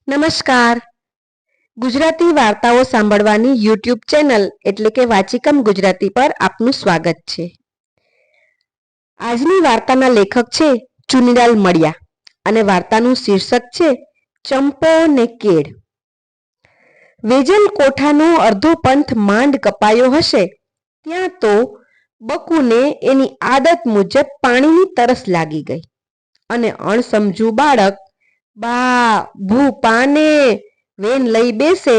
નમસ્કાર. ગુજરાતી વાર્તાઓ સાંભળવાની યુટ્યુબ ચેનલ એટલે કે વાચિકમ ગુજરાતી પર આપનું સ્વાગત છે. આજની વાર્તાના લેખક છે ચુનીલાલ મળિયા અને વાર્તાનું શીર્ષક છે ચંપો ને કેળ. વેજલ કોઠાનો અડધો પંથ માંડ કપાયો હશે ત્યાં તો બકુને એની આદત મુજબ પાણીની તરસ લાગી ગઈ અને અણસમજુ બાળક બા ભૂપાને વેન લઈ બેસે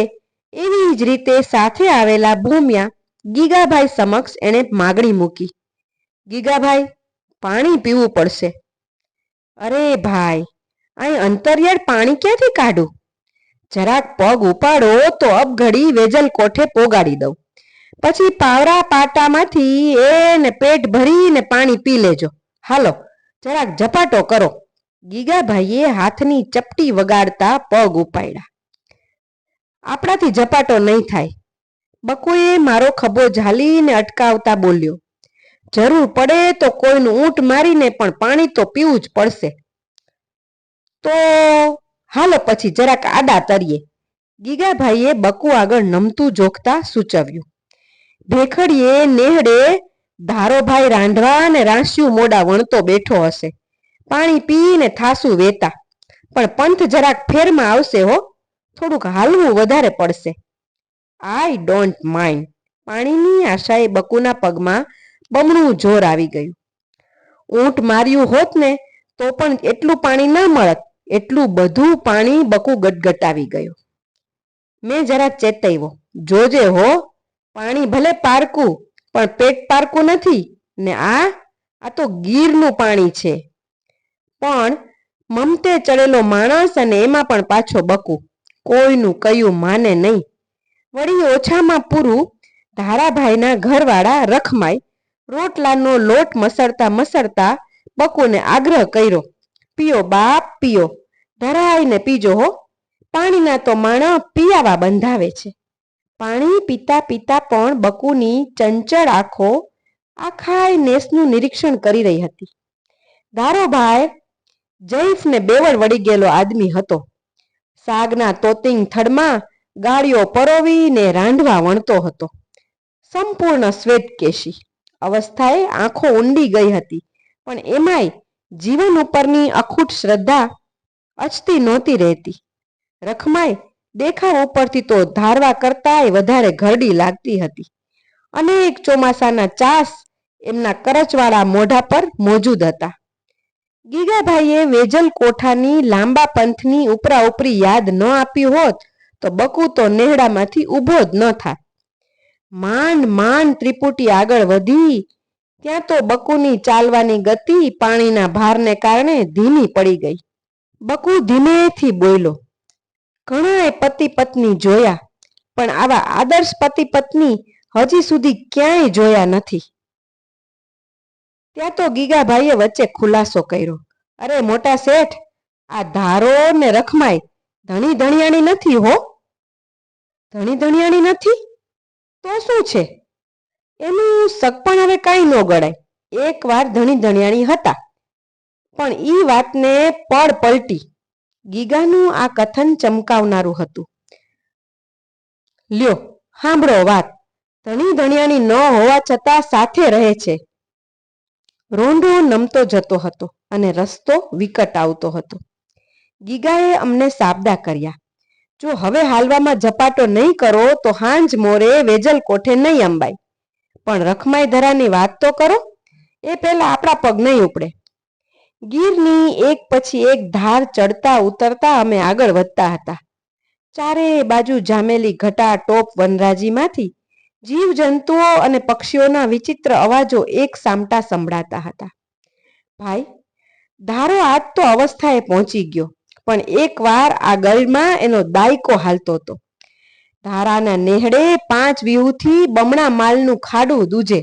એવી જ રીતે સાથે આવેલા ભૂમિયા ગીગાભાઈ સમક્ષ એણે માગણી મૂકી. ગીગાભાઈ, પાણી પીવું પડશે. અરે ભાઈ, અહીં અંતરિયાળ પાણી ક્યાંથી કાઢું? જરાક પગ ઉપાડો તો અબઘડી વેજલ કોઠે પોગાડી દઉં. પછી પાવરા પાટામાંથી એને પેટ ભરીને પાણી પી લેજો. હાલો, જરાક ઝપાટો કરો. ગીગાભાઈએ હાથની ચપટી વગાડતા પગ ઉપાડ્યા. આપણાથી ઝપાટો નહીં થાય. બકુએ મારો ખભો ઝાલીને અટકાવતા બોલ્યો. જરૂર પડે તો કોઈનું ઊંટ મારીને પણ પાણી તો પીવું જ પડશે. તો હાલો પછી જરાક આડા તરીએ. ગીગાભાઈએ બકુ આગળ નમતું જોખતા સૂચવ્યું. ભેખડીએ નેહડે ધારોભાઈ રાંધવા અને રાંસ્યું મોડા વણતો બેઠો હશે. પાણી પીને થાસું વેતા. પણ પંથ જરાક ફેરમાં આવશે હો. થોડુંક હાલવું વધારે પડશે. I don't mind. પાણીની આશાએ બકુના પગમાં બમણું જોર આવી ગયું. ઊંટ માર્યું હોત ને તો પણ એટલું પાણી ના મળત. એટલું બધું પાણી બકુ ગટગટાવી ગયો. મેં જરા ચેતવ્યો. જોજે હો, પાણી ભલે પારકું પણ પેટ પારકું નથી ને. આ તો ગીરનું પાણી છે. પણ મમતે ચડેલો માણસ અને એમાં પણ પાછો બકુ. કોઈનું કયું માને નહીં. વળી ઓછામાં પૂરું ધારાભાઈના ઘરવાળા રખમાઈ રોટલાનો લોટ મસળતા મસળતા બકુને આગ્રહ કર્યો. પીઓ બાપ પીઓ, ધરાઈને પીજો હો. પાણીના તો માણા પિયાવા બંધાવે છે. પાણી પીતા પીતા પણ બકુની ચંચળ આંખો આખાય નેસનું નિરીક્ષણ કરી રહી હતી. ધારોભાઈ જૈફ ને બેવડ વળી ગયેલો આદમી હતો. સાગના તોતિંગ થડમાં ગાળીઓ પરોવીને રાંધવા વણતો હતો. સંપૂર્ણ શ્વેતકેશી અવસ્થાએ આંખો ઊંડી ગઈ હતી. પણ એમાંય જીવન ઉપરની અખૂટ શ્રદ્ધા અચતી નહોતી રહેતી. રખમાય દેખાવ ઉપરથી તો ધારવા કરતાંય વધારે ઘરડી લાગતી હતી. અનેક ચોમાસાના ચાસ એમના કરચવાળા મોઢા પર મોજૂદ હતા. ગીગાભાઈએ વેજલ કોઠાની લાંબા પંથની ઉપરા ઉપરી યાદ ન આપી હોત તો બકુ તો નેહડામાંથી ઊભો જ ન થાય. માંડ માંડ ત્રિપુટી આગળ વધી ત્યાં તો બકુની ચાલવાની ગતિ પાણીના ભારને કારણે ધીમી પડી ગઈ. બકુ ધીમેથી બોલ્યો. ઘણાએ પતિ પત્ની જોયા પણ આવા આદર્શ પતિ પત્ની હજી સુધી ક્યાંય જોયા નથી. ત્યાં તો ગીગાભાઈએ વચ્ચે ખુલાસો કર્યો. અરે મોટા શેઠ, આ ધારો ને રખમાય ધણી ધણિયાણી નથી હો. ધણી ધણિયાણી નથી તો શું છે? એનું સગપણ હવે કાંઈ ન ગણાય. એક વાર ધણી ધણિયાણી હતા પણ ઈ વાતને પડ પલટી. ગીગાનું આ કથન ચમકાવનારું હતું. લ્યો સાંભળો વાત. ધણી ધણિયાણી ન હોવા છતાં સાથે રહે છે. રોંઢો નમતો જતો હતો અને રસ્તો વિકટ આવતો હતો. ગીગાએ અમને સાબદા કર્યા. જો હવે હાલવામાં ઝપાટો નહીં કરો તો હાંજ મોરે વેજલ કોઠે નહીં અંબાય. પણ રખમાઈ ધરાની વાત તો કરો. એ પહેલા આપણા પગ નહીં ઉપડે. ગીરની એક પછી એક ધાર ચડતા ઉતરતા અમે આગળ વધતા હતા. ચારે બાજુ જામેલી ઘટા ટોપ વનરાજીમાંથી જીવજંતુઓ અને પક્ષીઓના વિચિત્ર અવાજો એક સામટા સંભળાતા હતા. ભાઈ, ધારો આજ તો અવસ્થાએ પહોંચી ગયો પણ એકવાર આ ગળમાં એનો દાયકો હાલતો હતો. ધારાના નેહડે 5 વ્યૂહથી બમણા માલનું ખાડું દૂજે.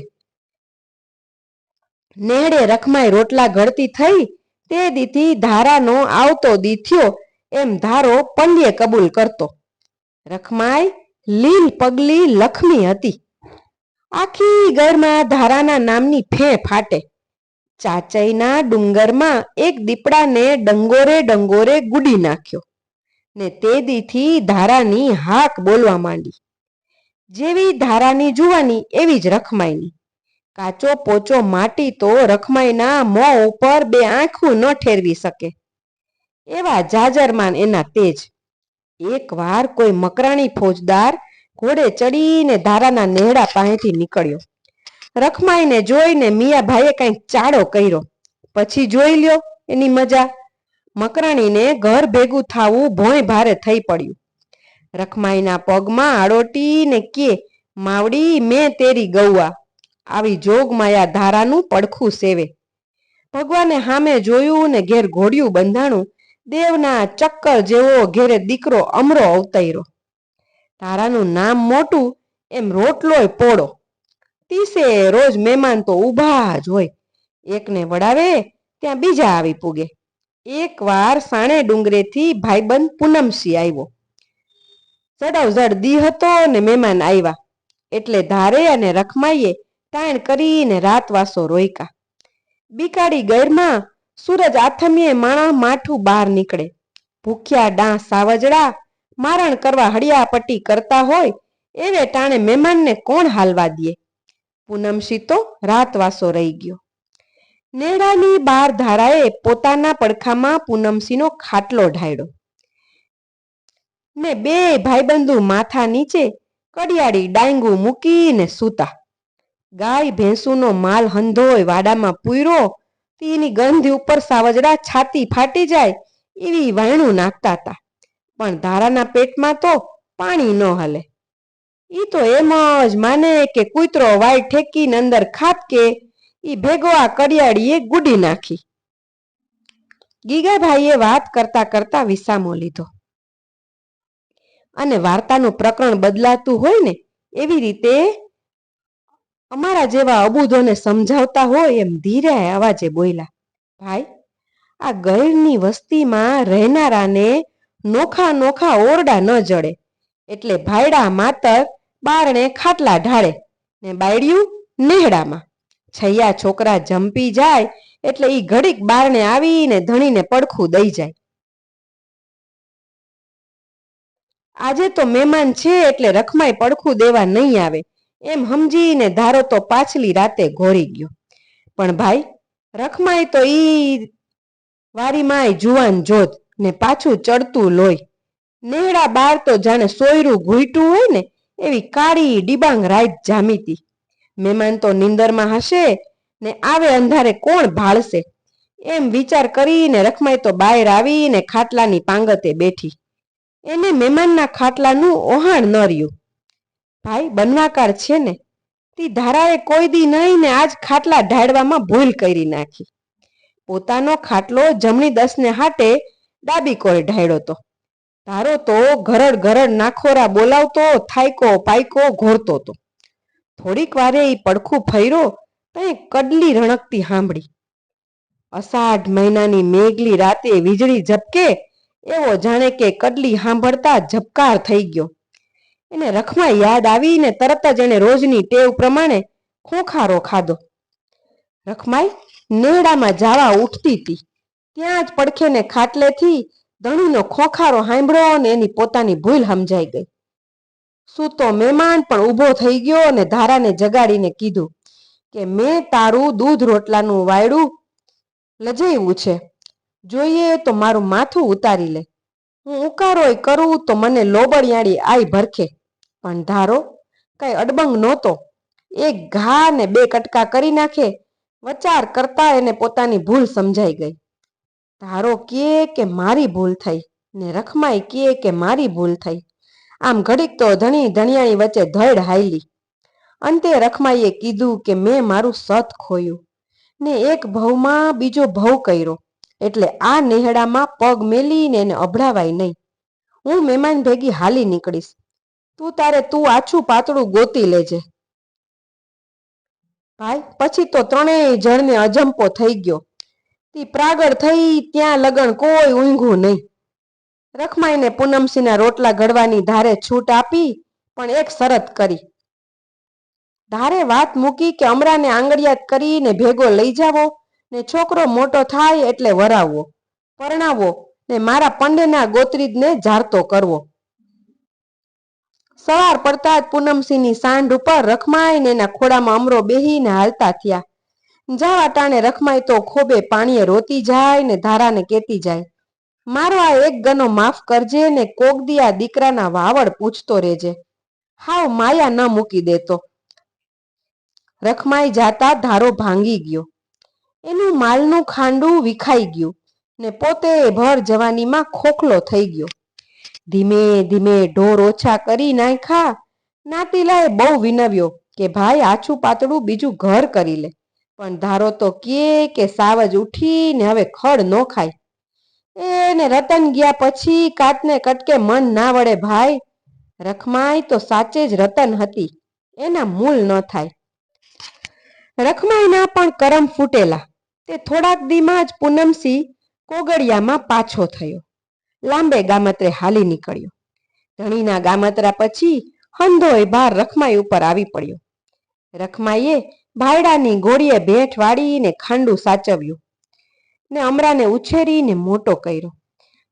નેહડે રખમાય રોટલા ઘડતી થઈ તે દીથી ધારાનો આવતો દી થયો એમ ધારો પલ્યે કબૂલ કરતો. રખમાય લીલ પગલી લખમી હતી. આખી ગરમાં ધારાના નામની ફે ફાટે. ચાચઈના ડુંગરમાં એક દીપડાને ડંગોરે ડંગોરે ગુડી નાખ્યો. ને તે દીથી ધારાની હાક બોલવા માંડી. જેવી ધારાની જુવાની એવી જ રખમાઈની. કાચો પોચો માટી તો રખમાઈના મોં ઉપર બે આંખું ન ઠેરવી શકે એવા જાજરમાન એના તેજ. એકવાર કોઈ મકરાણી ફોજદાર ઘોડે ચડીને ધારાના નેહડા પાસેથી નીકળ્યો. રખમાઈને જોઈને મિયાભાઈએ કંઈક ચાડો કર્યો. પછી જોઈ લ્યો એની મજા. મકરાણીને ઘર ભેગું થાવું ભોંય ભારે થઈ પડ્યું. રખમાઈના પગમાં આડોટીને કે, માવડી મેં તેરી ગૌવા. આવી જોગમાયા ધારાનું પડખું સેવે. ભગવાને સામે જોયું ને ઘેર ઘોડિયું બંધાણું. દેવના ચક્કર જેવો ઘેરે દીકરો અમરો અવતર્યો. ધારાનું નામ મોટું એમ રોટલોય પોળો. તીસે રોજ મહેમાન તો ઊભા જ હોય. એકને વડાવે ત્યાં બીજા આવી પૂગે. એકવાર સાણે ડુંગરેથી ભાઈબંધ પૂનમસિંહ આવ્યો. જડવજડ દી હતો ને મહેમાન આવ્યા એટલે ધારે અને રખમાઈએ તાણ કરીને રાતવાસો રોયકા. બીકાડી ગયરમાં સૂરજ આથમીએ માણા માઠું બહાર નીકળે. ભૂખ્યા ડાં સાવજડા મારણ કરવા હડિયાપટ્ટી કરતા હોય એવે ટાણે મહેમાનને કોણ હાલવા દે. પૂનમસિંહ તો રાતવાસો રહી ગયો. નેડાની બાર ધારાએ પોતાના પડખામાં પૂનમસિંહનો ખાટલો ઢાળ્યો ને બે ભાઈબંધુ માથા નીચે કડિયાળી ડાંગું મૂકીને સૂતા. ગાય ભેંસુનો માલ હંધોય વાડામાં પૂર્યો તેની ગંધ ઉપર સાવજડા છાતી ફાટી જાય એવી વાયણું નાખતા હતા. પણ ધારાના પેટમાં તો પાણી ન હલે. ઈ તો એમ જ માને કે કૂતરો વાય ઠેકીને અંદર ખાપકે ઈ ભેગો આ કડિયાળીએ ગુડી નાખી. ગીગાભાઈએ વાત કરતા કરતા વિસામો લીધો અને વાર્તાનું પ્રકરણ બદલાતું હોય ને એવી રીતે અમારા જેવા અબૂધોને સમજાવતા હોય એમ ધીરે અવાજે બોલ્યા, ભાઈ, આ ગૈરની વસ્તીમાં રહેનારાને નોખા નોખા ઓરડા ન જડે એટલે ભાયડા માતર બારણે ખાટલા ઢાળે ને બાયડિયું નેહડામાં. છૈયા છોકરા જંપી જાય એટલે ઈ ઘડીક બારણે આવીને ધણીને પડખું દઈ જાય. આજે તો મહેમાન છે એટલે રખમાઈ પડખું દેવા નહીં આવે એમ સમજીને ધારો તો પાછલી રાતે ઘોરી ગયો. પણ ભાઈ, રખમાઈ તો ઈ વારીમાંય જુવાન જોધ ને પાછું ચડતું લોહી. નેહડા બાર તો જાણે સોયરું ઘૂંટું હોય ને એવી કાળી ડિબાંગ રાત જામીતી. મહેમાન તો નીંદરમાં હશે ને આવે અંધારે કોણ ભાળશે એમ વિચાર કરીને રખમાઈ તો બહાર આવીને ખાટલાની પાંગતે બેઠી. એને મહેમાનના ખાટલાનું ઓહાણ ન રહ્યું. ભાઈ, બનવાકાર છે ને, તી ધારાએ કોઈ દી નહીં ને આજ ખાટલા ઢાળવામાં ભૂલ કરી નાખી. પોતાનો ખાટલો જમણી દસને હાટે ડાબી કોરે ઢાળ્યો તો. ધારો તો ઘરડ ઘરડ નાખોરા બોલાવતો થાયકો પાયકો ઘોરતો તો. થોડીક વારે ઈ પડખું ફર્યો તો કડલી રણકતી સાંભળી. અષાઢ મહિનાની મેઘલી રાતે વીજળી ઝબકે એવો જાણે કે કડલી સાંભળતા ઝબકાર થઈ ગયો. એને રખમાં યાદ આવીને તરત જ એને રોજની ટેવ પ્રમાણે ખોખારો ખાધો. રખમાઈ નેહડામાં જાવા ઉઠતી હતી ત્યાં જ પડખે ને ખાટલેથી ધણીનો ખોખારો સાંભળ્યો અને એની પોતાની ભૂલ સમજાઈ ગઈ. સૂતો મહેમાન પણ ઊભો થઈ ગયો અને ધારાને જગાડીને કીધું કે મેં તારું દૂધ રોટલાનું વાયડું લજાવ્યું છે, જોઈએ તો મારું માથું ઉતારી લે. હું ઉકારોય કરું તો મને લોબડિયાળી આઈ ભરખે. પણ ધારો કઈ અડબંગ નહોતો. એક ઘા ને બે કટકા કરી નાખે. વચાર કરતા એને પોતાની ભૂલ સમજાઈ ગઈ. ધારો કે મારી ભૂલ થઈ ને રખમાઈ કે મારી ભૂલ થઈ. આમ ઘડીક તો ધણી ધણિયાણી વચ્ચે ધડ હાયલી. અંતે રખમાઈએ કીધું કે મેં મારું સત ખોયું ને એક ભવમાં બીજો ભવ કર્યો એટલે આ નેહડામાં પગ મેલીને એને અભડાવાય નહીં. હું મહેમાન ભેગી હાલી નીકળીશ. તું આછું પાતળું ગોતી લેજે. ભાઈ, પછી તો ત્રણેય જણને અજંપો થઈ ગયો. તી પ્રાગળ થઈ ત્યાં લગન કોઈ ઊંઘું નહીં. રખમાઈને પૂનમસિંહના રોટલા ઘડવાની ધારે છૂટ આપી પણ એક શરત કરી. ધારે વાત મૂકી કે અમરાને આંગળિયાત કરીને ભેગો લઈ જાવો ને છોકરો મોટો થાય એટલે વરાવવો, પરણાવવો ને મારા પંડેના ગોત્રીજને જારતો કરવો. સવાર પડતા જ પૂનમસિંહની સાંઢ ઉપર રખમાઈ ને એના ખોડામાં અમરો બેહીને હાલતા થયા. જાવા ટાણે રખમાઈ તો ખોબે પાણીએ રોતી જાય ને ધારાને કેતી જાય, મારો આ એક ગનો માફ કરજે ને કોક દી આ દીકરાના વાવડ પૂછતો રેજે, હાવ માયા ન મૂકી દેતો. રખમાઈ જાતા ધારો ભાંગી ગયો. એનું માલનું ખાંડું વિખાઈ ગયું ને પોતે ભર જવાનીમાં ખોખલો થઈ ગયો. ધીમે ધીમે ઢોર ઓછા કરી નાખ્યા. નાતીલાએ બહુ વિનવ્યો કે ભાઈ આછું પાતળું બીજું ઘર કરી લે, પણ ધારો તો કે સાવજ ઉઠીને હવે ખડ ન ખાય. એને રતન ગયા પછી કાટને કટકે મન ના વળે ભાઈ. રખમાઈ તો સાચે જ રતન હતી, એના મૂળ ન થાય. રખમાઈના પણ કરમ ફૂટેલા. તે થોડાક દીમાં જ પૂનમસિંહ કોગળિયામાં પાછો થયો. લાંબે ગામત્રે હાલી નીકળ્યો. ધણીના ગામત્રા પછી હંધોય ભાર રખમાઈ ઉપર આવી પડ્યો. રખમાઈએ ભાયડાની ઘોડીએ ભેંટ વાળીને ખાંડું સાચવ્યું ને અમરાને ઉછેરીને મોટો કર્યો.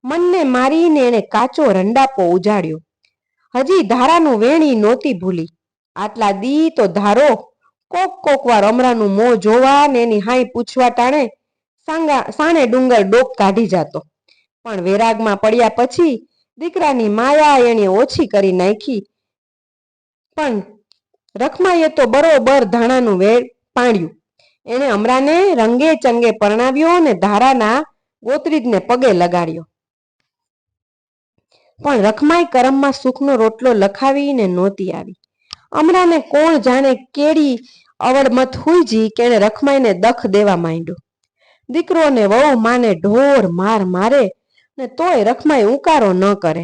મનને મારીને એને કાચો રંડાપો ઉજાડ્યો. હજી ધારાનું વેણી નહોતી ભૂલી. આટલા દી તો ધારો કોક વાર અમરાનું મોં જોવા ને એની હાઈ પૂછવા ટાણે સાણે ડુંગર ડોક કાઢી જાતો, પણ વેરાગમાં પડ્યા પછી દીકરાની માયા એણે ઓછી કરી નાખી. પણ રખમાઈએ તો બરોબર ધાણાનું વેળ પાડ્યું. એણે અમરાને રંગે ચંગે પરણાવ્યો ને ધારાના ગોત્રીજને પગે લગાડ્યો. પણ રખમાઈ કરમમાં સુખનો રોટલો લખાવીને નહોતી આવી. અમરાને કોણ જાણે કેડી અવળમત હુઈજી કે એણે રખમાઈને દખ દેવા માંડ્યો. દીકરો ને વહુ માને ઢોર માર મારે ને તોય રખમાઈ ઉકારો ન કરે.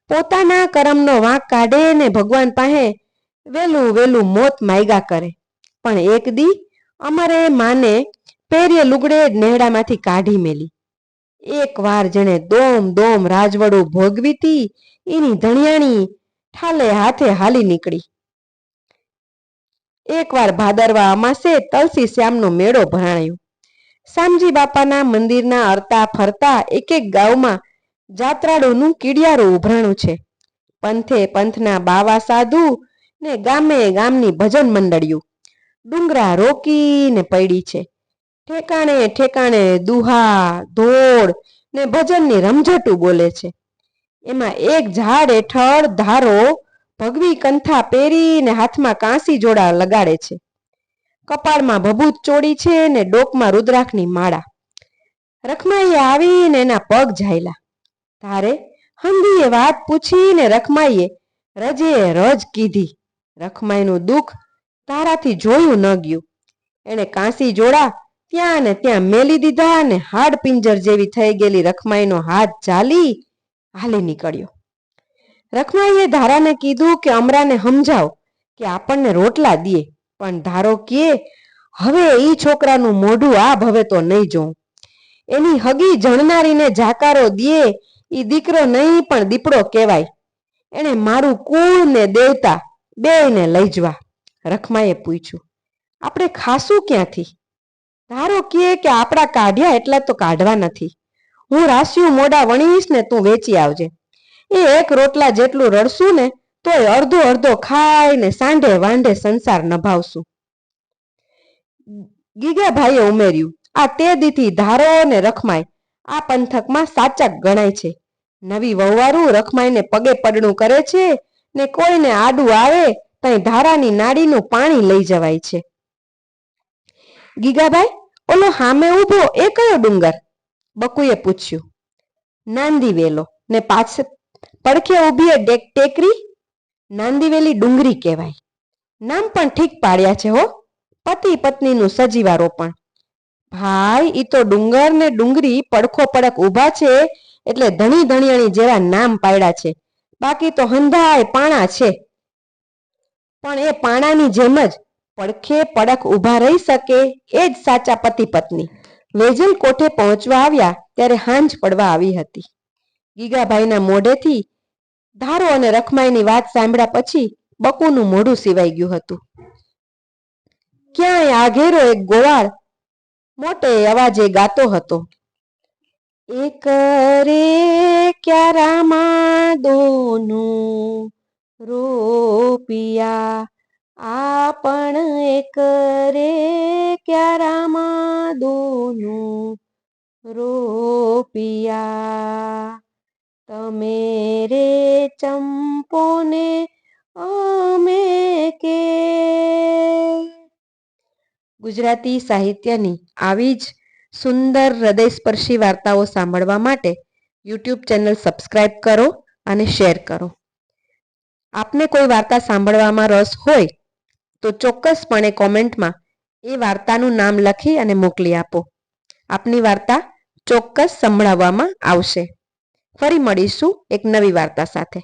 પોતાના કરમનો વાંક કાઢે ને ભગવાન પાસે વેલું વેલું મોત માયગા કરે. પણ એક દી અમારે માને પેરીએ લુગડે નેહડામાંથી કાઢી મેલી. એક વાર જેણે દોમ દોમ રાજવડું ભોગવીતી એની ધણિયાણી ઠાલે હાથે હાલી નીકળી. એકવાર ભાદરવા અમાસે તલસી શ્યામનો મેળો ભરાયો. શામજી બાપાના મંદિરના અરતા ફરતા એક ગામમાં જાત્રાળુનું કીડિયારું ઉભરાણું છે. પંથે પંથના બાવા સાધુ ને ગામે ગામની ભજન મંડળીઓ ડુંગરા રોકીને પડી છે. ઠેકાણે ઠેકાણે દુહા ધોળ ને ભજનની રમઝટું બોલે છે. એમાં એક ઝાડ હેઠળ ધારો ભગવી કંથા પહેરીને હાથમાં કાંસી જોડા લગાડે છે. કપાળમાં ભભૂત ચોડી છે ને ડોકમાં રુદ્રાક્ષની માળા. રખમાઈએ આવીને એના પગ ઝાયલા. તારે હંધીએ વાત પૂછીને રખમાઈએ રજે રજ કીધી. રખમાઈનું દુઃખ તારાથી જોયું ન ગયું. એણે કાંસી જોડા ત્યાં ને ત્યાં મેલી દીધા ને હાડ પિંજર જેવી થઈ ગયેલી રખમાઈનો હાથ ઝાલી હાલી નીકળ્યો. રખમાઈએ ધારાને કીધું કે અમરાને સમજાવ કે આપણને રોટલા દે, પણ ધારો કે હવે ઈ છોકરાનું મોઢું આ ભવે તો નહીં જોઉં. એની હગી જણનારીને જાકારો દે ઈ દીકરો નહીં પણ દીપડો કહેવાય. એણે મારું કુળ ને દેવતા બેયને લઈ જવા. રખમાઈએ પૂછ્યું, આપણે ખાશું ક્યાંથી? ધારો કે આપણા કાઢ્યા એટલા તો કાઢવા નથી. હું રાસ્યું મોડા વણીશ ને તું વેચી આવજે. એ એક રોટલા જેટલું રડશું ને તોય અડધો અડધો ખાઈને સાંઢે વાંઢે સંસાર નભાવશું. ગીગાભાઈએ ઉમેર્યું, આ તે દીથી ધારો ને રખમાઈ આ પંથકમાં સાચા ગણાય છે. નવી વહુવારું રખમાઈને પગે પડણું કરે છે ને કોઈને આડું આવે તઈ ધારાની નાડીનું પાણી લઈ જવાય છે. ગીગાભાઈ, ઓલો હામે ઊભો એ કયો ડુંગર? બકુએ પૂછ્યું. નાંદીવેલો ને પાછ પડખે ઊભી એ ટેકરી નાંદીવેલી ડુંગરી કહેવાય. નામ પણ ઠીક પાડ્યા છે હો, પતિ પત્નીનું સજીવારોપણ. ભાઈ, ઈ તો ડુંગર ને ડુંગરી પડખો પડખ ઊભા છે એટલે ધણી ધણિયાણી જેવા નામ પાડ્યા છે. બાકી તો હંધાય પાણા છે. પણ એ પાણાની જેમ જ પડખે પડખ ઊભા રહી શકે એ જ સાચા પતિ પત્ની. વેજલ કોઠે પહોંચવા આવ્યા ત્યારે હાંજ પડવા આવી હતી. ગીગાભાઈના મોઢેથી ધારો અને રખમાઈની વાત સાંભળ્યા પછી બકુનું મોઢું સિવાઈ ગયું હતું. ક્યાંય આઘેરો એક ગોવાળ મોટે અવાજે ગાતો હતો. એક રે ક્યારામાં દોનું રોપિયા, આ પણ એક રે ક્યારામાં દોનું રોપિયા, તમે રે ચંપોને અમે કેળ. ગુજરાતી સાહિત્યની આવી જ સુંદર હૃદયસ્પર્શી વાર્તાઓ સાંભળવા માટે યુટ્યુબ ચેનલ સબસ્ક્રાઇબ કરો અને શેર કરો. આપને કોઈ વાર્તા સાંભળવામાં રસ હોય તો ચોક્કસપણે કોમેન્ટમાં એ વાર્તાનું નામ લખી અને મોકલી આપો. આપની વાર્તા ચોક્કસ સંભળાવવામાં આવશે. ફરી મળીશું એક નવી વાર્તા સાથે.